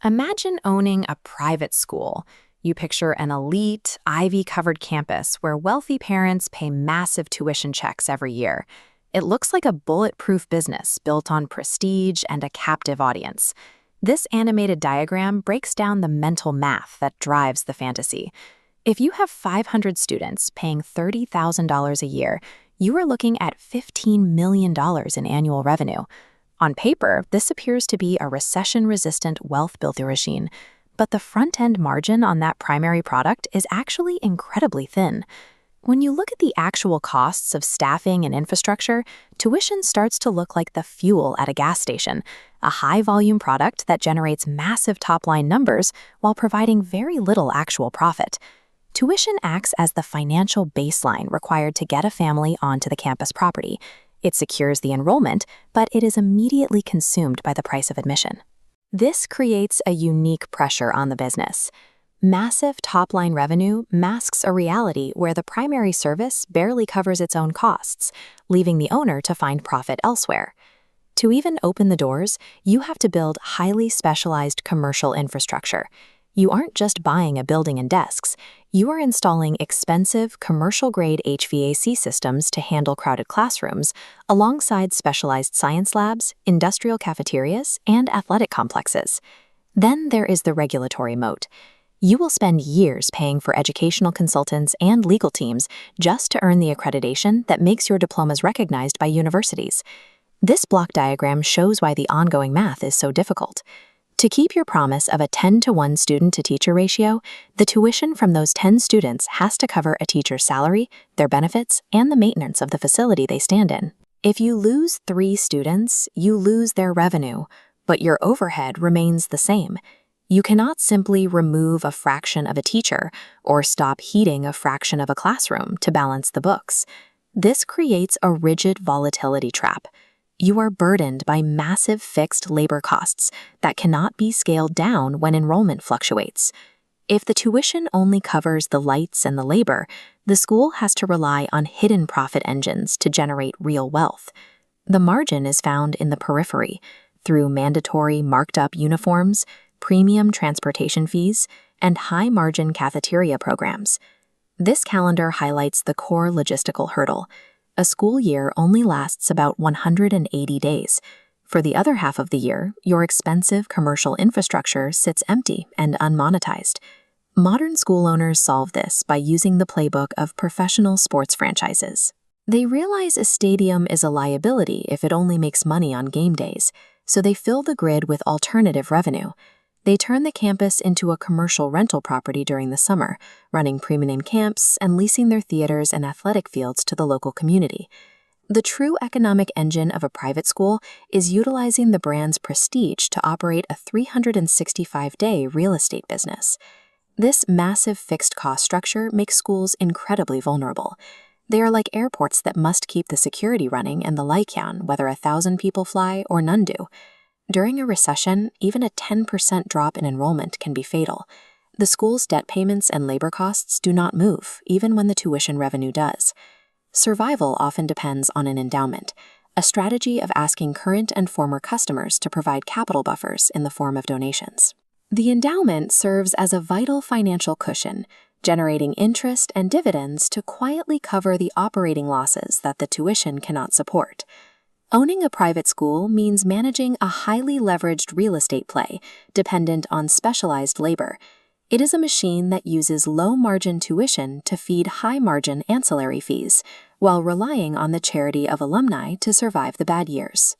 Imagine owning a private school. You picture an elite, ivy-covered campus where wealthy parents pay massive tuition checks every year. It looks like a bulletproof business built on prestige and a captive audience. This animated diagram breaks down the mental math that drives the fantasy. If you have 500 students paying $30,000 a year, you are looking at $15 million in annual revenue. On paper, this appears to be a recession-resistant wealth builder machine, but the front-end margin on that primary product is actually incredibly thin. When you look at the actual costs of staffing and infrastructure, tuition starts to look like the fuel at a gas station, a high-volume product that generates massive top-line numbers while providing very little actual profit. Tuition acts as the financial baseline required to get a family onto the campus property. It secures the enrollment, but it is immediately consumed by the price of admission. This creates a unique pressure on the business. Massive top-line revenue masks a reality where the primary service barely covers its own costs, leaving the owner to find profit elsewhere. To even open the doors, you have to build highly specialized commercial infrastructure. You aren't just buying a building and desks, you are installing expensive commercial-grade HVAC systems to handle crowded classrooms, alongside specialized science labs, industrial cafeterias, and athletic complexes. Then there is the regulatory moat. You will spend years paying for educational consultants and legal teams just to earn the accreditation that makes your diplomas recognized by universities. This block diagram shows why the ongoing math is so difficult. To keep your promise of a 10-to-1 student-to-teacher ratio, the tuition from those 10 students has to cover a teacher's salary, their benefits, and the maintenance of the facility they stand in. If you lose 3 students, you lose their revenue, but your overhead remains the same. You cannot simply remove a fraction of a teacher or stop heating a fraction of a classroom to balance the books. This creates a rigid volatility trap. You are burdened by massive fixed labor costs that cannot be scaled down when enrollment fluctuates. If the tuition only covers the lights and the labor, the school has to rely on hidden profit engines to generate real wealth. The margin is found in the periphery, through mandatory marked-up uniforms, premium transportation fees, and high-margin cafeteria programs. This calendar highlights the core logistical hurdle. A school year only lasts about 180 days. For the other half of the year, your expensive commercial infrastructure sits empty and unmonetized. Modern school owners solve this by using the playbook of professional sports franchises. They realize a stadium is a liability if it only makes money on game days, so they fill the grid with alternative revenue. They turn the campus into a commercial rental property during the summer, running premium camps and leasing their theaters and athletic fields to the local community. The true economic engine of a private school is utilizing the brand's prestige to operate a 365-day real estate business. This massive fixed cost structure makes schools incredibly vulnerable. They are like airports that must keep the security running and the light on whether 1,000 people fly or none do. During a recession, even a 10% drop in enrollment can be fatal. The school's debt payments and labor costs do not move, even when the tuition revenue does. Survival often depends on an endowment, a strategy of asking current and former customers to provide capital buffers in the form of donations. The endowment serves as a vital financial cushion, generating interest and dividends to quietly cover the operating losses that the tuition cannot support. Owning a private school means managing a highly leveraged real estate play dependent on specialized labor. It is a machine that uses low-margin tuition to feed high-margin ancillary fees, while relying on the charity of alumni to survive the bad years.